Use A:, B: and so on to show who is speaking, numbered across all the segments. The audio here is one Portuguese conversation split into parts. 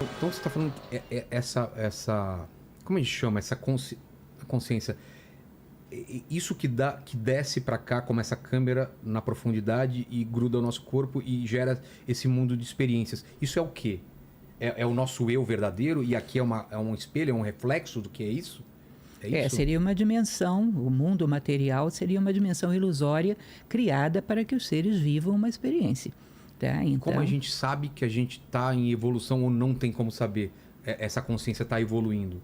A: Então você está falando que essa. Como a gente chama? Essa consciência. Isso que desce para cá, como essa câmera na profundidade e gruda ao nosso corpo e gera esse mundo de experiências. Isso é o quê? É o nosso eu verdadeiro e aqui é um espelho, é um reflexo do que é isso? É isso?
B: Seria uma dimensão, o mundo material seria uma dimensão ilusória criada para que os seres vivam uma experiência. Tá? Então,
A: como a gente sabe que a gente está em evolução ou não tem como saber? Essa consciência está evoluindo?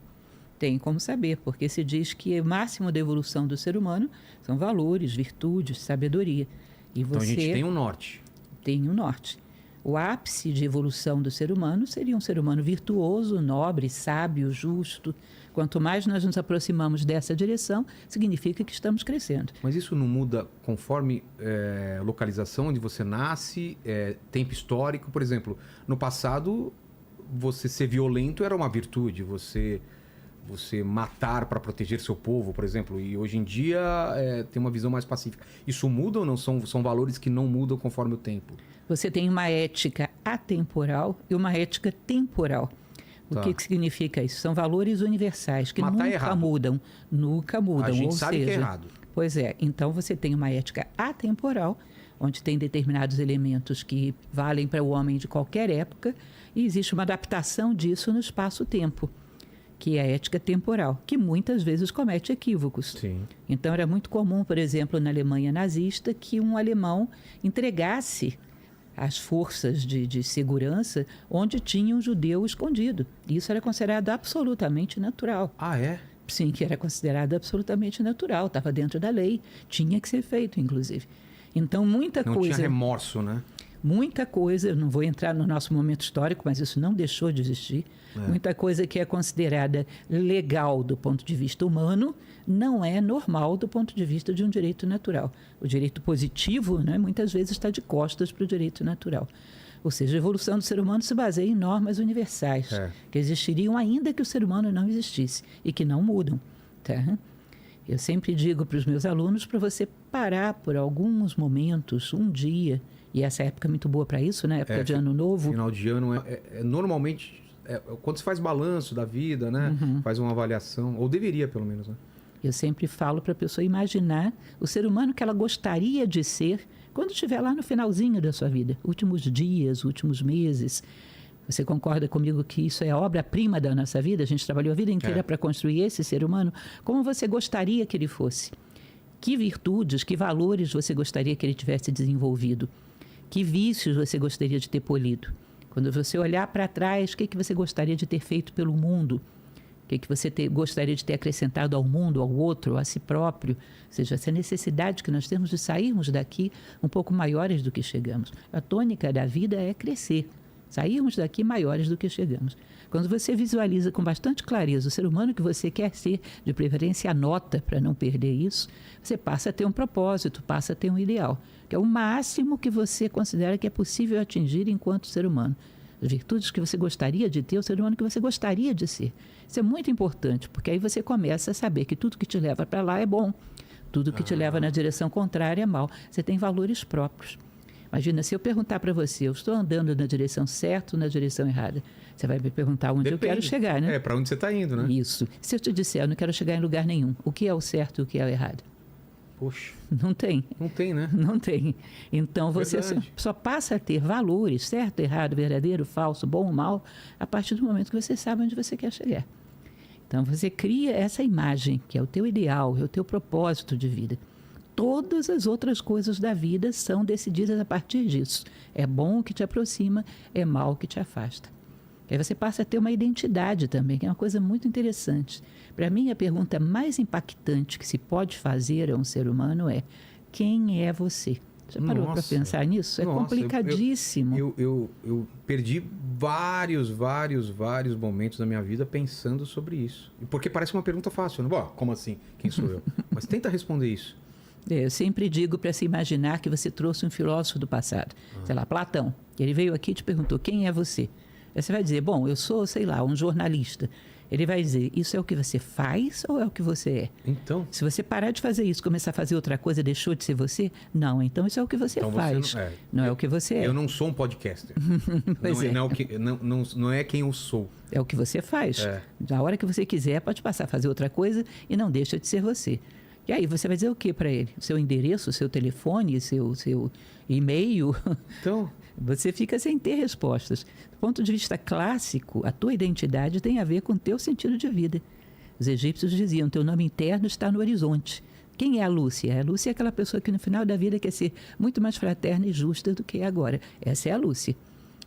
B: tem como saber, porque se diz que o máximo da evolução do ser humano são valores, virtudes, sabedoria. E
A: então a
B: você
A: gente tem um norte.
B: tem um norte. O ápice de evolução do ser humano seria um ser humano virtuoso, nobre, sábio, justo. Quanto mais nós nos aproximamos dessa direção, significa que estamos crescendo.
A: Mas isso não muda conforme localização onde você nasce, tempo histórico? Por exemplo, no passado, você ser violento era uma virtude, você matar para proteger seu povo, por exemplo, e hoje em dia tem uma visão mais pacífica. Isso muda ou não? São valores que não mudam conforme o tempo?
B: Você tem uma ética atemporal e uma ética temporal. O que significa isso? São valores universais que nunca mudam. Nunca mudam.
A: A gente sabe que é errado.
B: Pois é. Então você tem uma ética atemporal, onde tem determinados elementos que valem para o homem de qualquer época, e existe uma adaptação disso no espaço-tempo, que é a ética temporal, que muitas vezes comete equívocos.
A: Sim.
B: Então era muito comum, por exemplo, na Alemanha nazista, que um alemão entregasse as forças de segurança onde tinha um judeu escondido. Isso era considerado absolutamente natural.
A: Ah, é?
B: Sim, que era considerado absolutamente natural, estava dentro da lei, tinha que ser feito, inclusive. Então, muita coisa...
A: Não tinha remorso, né?
B: Muita coisa, não vou entrar no nosso momento histórico, mas isso não deixou de existir. Muita coisa que é considerada legal do ponto de vista humano não é normal do ponto de vista de um direito natural. O direito positivo, né, muitas vezes está de costas para o direito natural. Ou seja, a evolução do ser humano se baseia em normas universais, que existiriam ainda que o ser humano não existisse e que não mudam. Tá? Eu sempre digo para os meus alunos para você parar por alguns momentos, um dia, e essa época é muito boa para isso, né? Época de ano novo.
A: Final de ano normalmente quando se faz balanço da vida, né? Faz uma avaliação, ou deveria pelo menos, né?
B: Eu sempre falo para a pessoa imaginar o ser humano que ela gostaria de ser quando estiver lá no finalzinho da sua vida, últimos dias, últimos meses. Você concorda comigo que isso é a obra-prima da nossa vida? A gente trabalhou a vida inteira para construir esse ser humano. Como você gostaria que ele fosse? Que virtudes, que valores você gostaria que ele tivesse desenvolvido? Que vícios você gostaria de ter polido? Quando você olhar para trás, o que você gostaria de ter feito pelo mundo? O que você gostaria de ter acrescentado ao mundo, ao outro, a si próprio? Ou seja, essa necessidade que nós temos de sairmos daqui um pouco maiores do que chegamos. A tônica da vida é crescer. Sairmos daqui maiores do que chegamos. Quando você visualiza com bastante clareza o ser humano que você quer ser, de preferência anota para não perder isso, você passa a ter um propósito, passa a ter um ideal, que é o máximo que você considera que é possível atingir enquanto ser humano. As virtudes que você gostaria de ter, o ser humano que você gostaria de ser. Isso é muito importante, porque aí você começa a saber que tudo que te leva para lá é bom, tudo que te leva na direção contrária é mal. Você tem valores próprios. Imagina, se eu perguntar para você, eu estou andando na direção certa ou na direção errada? Você vai me perguntar onde eu quero chegar, né?
A: Para onde você está indo, né?
B: Isso. Se eu te disser, eu não quero chegar em lugar nenhum, o que é o certo e o que é o errado?
A: Poxa.
B: Não tem.
A: Não tem, né?
B: Não tem. Então você só passa a ter valores, certo, errado, verdadeiro, falso, bom ou mal, a partir do momento que você sabe onde você quer chegar. Então você cria essa imagem, que é o teu ideal, é o teu propósito de vida. Todas as outras coisas da vida são decididas a partir disso. É bom o que te aproxima, é mal o que te afasta. Aí você passa a ter uma identidade também, que é uma coisa muito interessante. Para mim, a pergunta mais impactante que se pode fazer a um ser humano é: quem é você? Já parou para pensar nisso? É complicadíssimo.
A: Eu perdi vários momentos da minha vida pensando sobre isso. Porque parece uma pergunta fácil, né? Bom, como assim? Quem sou eu? Mas tenta responder isso.
B: Eu sempre digo para se imaginar que você trouxe um filósofo do passado, sei lá, Platão. Ele veio aqui e te perguntou: quem é você? Aí você vai dizer: bom, eu sou, sei lá, um jornalista. Ele vai dizer, isso é o que você faz ou é o que você é?
A: Então...
B: Se você parar de fazer isso, começar a fazer outra coisa, deixou de ser você? Não, então isso é o que você faz. Não é o que você é.
A: Eu não sou um podcaster.
B: Pois é.
A: Não é quem eu sou.
B: É o que você faz. Na hora que você quiser, pode passar a fazer outra coisa e não deixa de ser você. E aí você vai dizer o que para ele? O seu endereço, o seu telefone, seu e-mail?
A: Então...
B: Você fica sem ter respostas. Do ponto de vista clássico, a tua identidade tem a ver com o teu sentido de vida. Os egípcios diziam, teu nome interno está no horizonte. Quem é a Lúcia? A Lúcia é aquela pessoa que no final da vida quer ser muito mais fraterna e justa do que é agora. Essa é a Lúcia.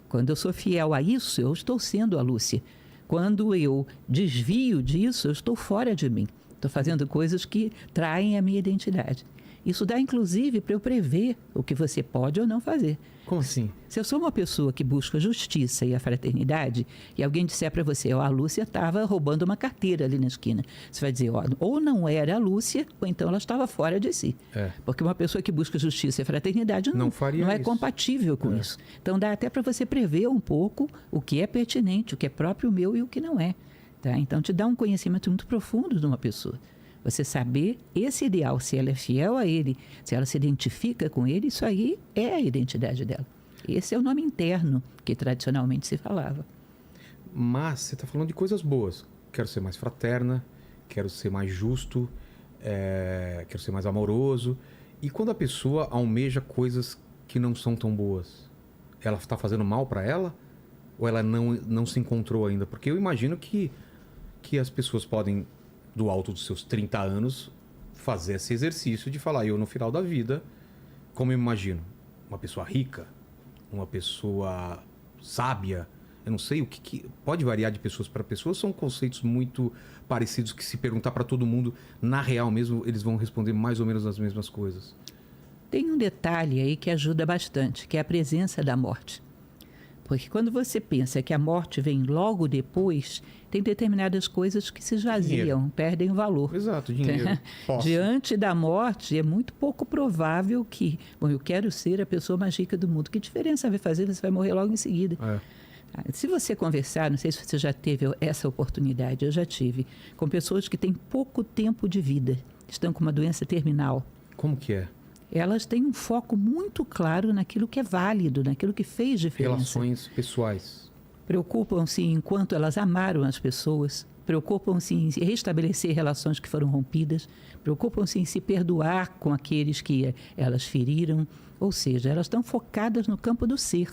B: Quando eu sou fiel a isso, eu estou sendo a Lúcia. Quando eu desvio disso, eu estou fora de mim. Estou fazendo coisas que traem a minha identidade. Isso dá, inclusive, para eu prever o que você pode ou não fazer.
A: Como assim?
B: Se eu sou uma pessoa que busca justiça e a fraternidade, e alguém disser para você, a Lúcia estava roubando uma carteira ali na esquina, você vai dizer, ou não era a Lúcia, ou então ela estava fora de si. Porque uma pessoa que busca justiça e fraternidade não é compatível com isso. Então, dá até para você prever um pouco o que é pertinente, o que é próprio meu e o que não é. Tá? Então, te dá um conhecimento muito profundo de uma pessoa. Você saber esse ideal, se ela é fiel a ele, se ela se identifica com ele, isso aí é a identidade dela. Esse é o nome interno que tradicionalmente se falava.
A: Mas você está falando de coisas boas. Quero ser mais fraterna, quero ser mais justo, quero ser mais amoroso. E quando a pessoa almeja coisas que não são tão boas, ela está fazendo mal para ela? Ou ela não se encontrou ainda? Porque eu imagino que as pessoas podem... do alto dos seus 30 anos, fazer esse exercício de falar, eu no final da vida, como eu imagino, uma pessoa rica, uma pessoa sábia, eu não sei, o que pode variar de pessoas para pessoas, são conceitos muito parecidos que se perguntar para todo mundo, na real mesmo, eles vão responder mais ou menos as mesmas coisas.
B: Tem um detalhe aí que ajuda bastante, que é a presença da morte. Porque quando você pensa que a morte vem logo depois, tem determinadas coisas que se esvaziam, perdem valor.
A: Exato, dinheiro.
B: Diante da morte, é muito pouco provável que... Bom, eu quero ser a pessoa mais rica do mundo. Que diferença vai fazer? Você vai morrer logo em seguida. Se você conversar, não sei se você já teve essa oportunidade, eu já tive, com pessoas que têm pouco tempo de vida, estão com uma doença terminal.
A: Como que é?
B: Elas têm um foco muito claro naquilo que é válido, naquilo que fez diferença.
A: Relações pessoais.
B: Preocupam-se enquanto elas amaram as pessoas, preocupam-se em restabelecer relações que foram rompidas, preocupam-se em se perdoar com aqueles que elas feriram. Ou seja, elas estão focadas no campo do ser,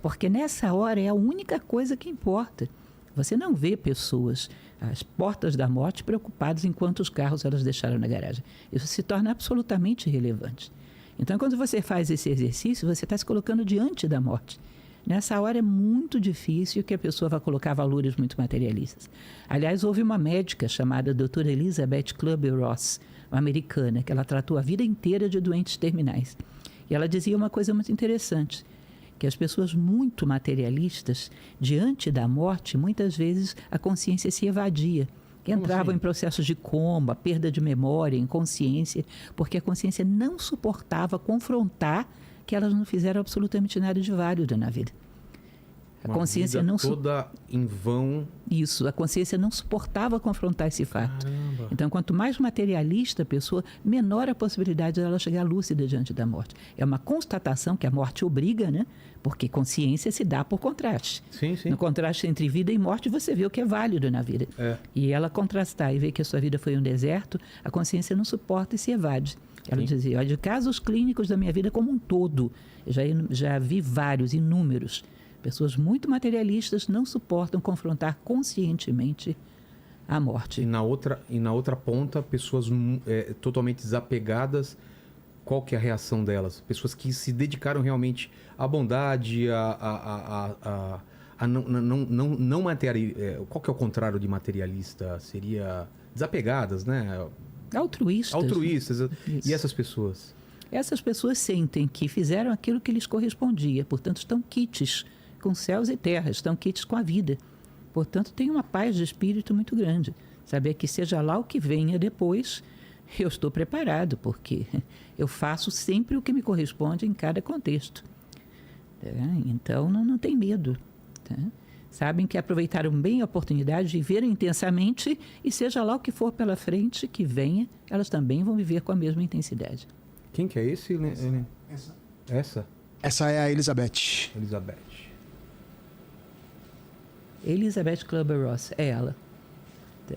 B: porque nessa hora é a única coisa que importa. Você não vê pessoas às portas da morte preocupadas em quantos carros elas deixaram na garagem. Isso se torna absolutamente irrelevante. Então, quando você faz esse exercício, você está se colocando diante da morte. Nessa hora é muito difícil que a pessoa vá colocar valores muito materialistas. Aliás, houve uma médica chamada doutora Elizabeth Kubler-Ross, uma americana, que ela tratou a vida inteira de doentes terminais. E ela dizia uma coisa muito interessante, que as pessoas muito materialistas, diante da morte, muitas vezes a consciência se evadia. Entravam em processos de coma, perda de memória, inconsciência, porque a consciência não suportava confrontar que elas não fizeram absolutamente nada de válido na vida.
A: A consciência não toda em vão.
B: Isso, a consciência não suportava confrontar esse fato.
A: Caramba.
B: Então, quanto mais materialista a pessoa, menor a possibilidade dela chegar lúcida diante da morte. É uma constatação que a morte obriga, né? Porque consciência se dá por contraste.
A: Sim, sim.
B: No contraste entre vida e morte, você vê o que é válido na vida. E ela contrastar e ver que a sua vida foi um deserto, a consciência não suporta e se evade. Ela dizia, olha, de casos clínicos da minha vida como um todo, eu já vi vários, inúmeros. Pessoas muito materialistas não suportam confrontar conscientemente a morte.
A: E na outra ponta, pessoas totalmente desapegadas, qual que é a reação delas? Pessoas que se dedicaram realmente à bondade, a não material. Qual que é o contrário de materialista? Seria desapegadas, né?
B: Altruístas.
A: Altruístas.
B: Né?
A: E essas pessoas?
B: Essas pessoas sentem que fizeram aquilo que lhes correspondia, portanto estão quites com céus e terras, estão quites com a vida. Portanto, tem uma paz de espírito muito grande. Saber que seja lá o que venha depois, eu estou preparado, porque eu faço sempre o que me corresponde em cada contexto. Então, não tem medo. Tá? sabem que aproveitaram bem a oportunidade, viveram intensamente e seja lá o que for pela frente que venha, elas também vão viver com a mesma intensidade.
A: Quem que é esse, Helene? Essa?
C: Essa é a Elizabeth.
B: Elizabeth Kübler-Ross, é ela.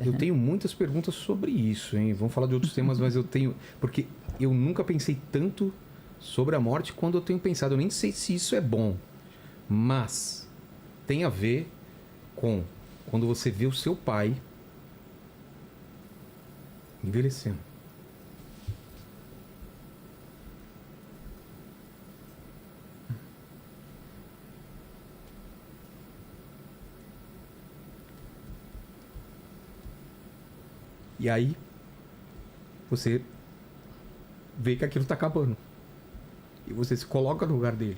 A: Eu tenho muitas perguntas sobre isso, hein? Vamos falar de outros temas, mas eu tenho... Porque eu nunca pensei tanto sobre a morte quando eu tenho pensado. Eu nem sei se isso é bom, mas tem a ver com quando você vê o seu pai envelhecendo. E aí, você vê que aquilo está acabando. E você se coloca no lugar dele.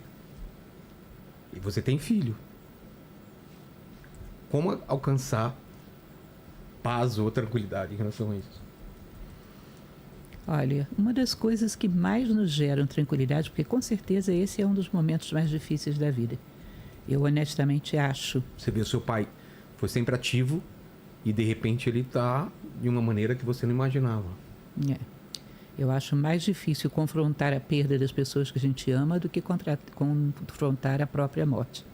A: E você tem filho. Como alcançar paz ou tranquilidade em relação a isso?
B: Olha, uma das coisas que mais nos geram tranquilidade, porque com certeza esse é um dos momentos mais difíceis da vida. Eu honestamente acho.
A: Você vê o seu pai foi sempre ativo e de repente ele está de uma maneira que você não imaginava.
B: Eu acho mais difícil confrontar a perda das pessoas que a gente ama do que confrontar a própria morte.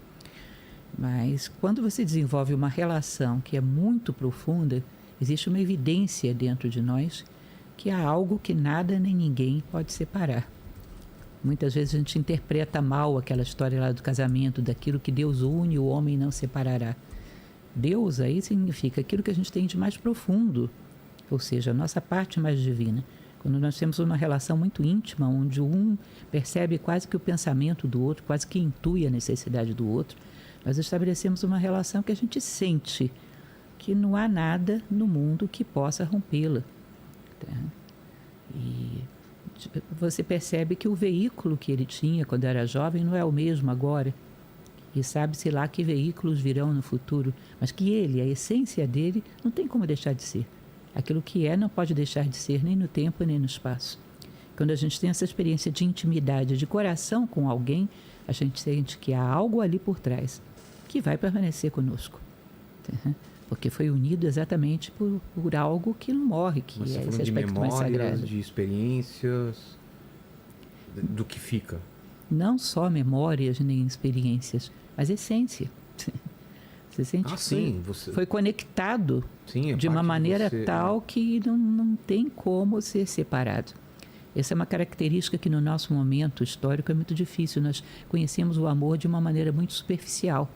B: Mas quando você desenvolve uma relação que é muito profunda, existe uma evidência dentro de nós que há algo que nada nem ninguém pode separar. Muitas vezes a gente interpreta mal aquela história lá do casamento, daquilo que Deus une, o homem não separará. Deus aí significa aquilo que a gente tem de mais profundo, ou seja, a nossa parte mais divina. Quando nós temos uma relação muito íntima, onde um percebe quase que o pensamento do outro, quase que intui a necessidade do outro, nós estabelecemos uma relação que a gente sente que não há nada no mundo que possa rompê-la. Tá? E você percebe que o veículo que ele tinha quando era jovem não é o mesmo agora. E sabe-se lá que veículos virão no futuro, mas que ele, a essência dele, não tem como deixar de ser. Aquilo que é não pode deixar de ser nem no tempo nem no espaço. Quando a gente tem essa experiência de intimidade, de coração com alguém, a gente sente que há algo ali por trás que vai permanecer conosco. Porque foi unido exatamente por algo que não morre, que
A: mas
B: é
A: você
B: esse
A: de
B: aspecto mais sagrado.
A: memórias, de experiências, do que fica.
B: Não só memórias nem experiências, mas essência. Você sente que foi conectado de uma maneira tal que não tem como ser separado. Essa é uma característica que no nosso momento histórico é muito difícil. Nós conhecemos o amor de uma maneira muito superficial.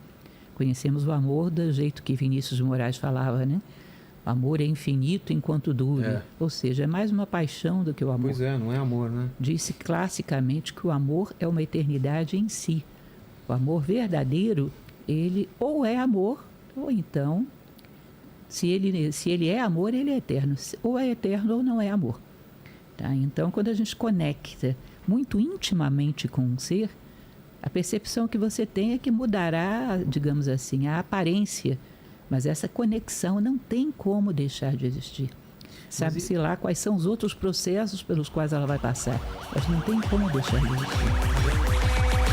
B: Conhecemos o amor do jeito que Vinícius de Moraes falava, né? O amor é infinito enquanto dure. Ou seja, é mais uma paixão do que o amor.
A: Pois é, não é amor, né?
B: Disse classicamente que o amor é uma eternidade em si. O amor verdadeiro, ele ou é amor, ou então, se ele é amor, ele é eterno. Ou é eterno ou não é amor. Tá? Então, quando a gente conecta muito intimamente com um ser, a percepção que você tem é que mudará, digamos assim, a aparência, mas essa conexão não tem como deixar de existir. Sabe-se lá quais são os outros processos pelos quais ela vai passar, mas não tem como deixar de existir.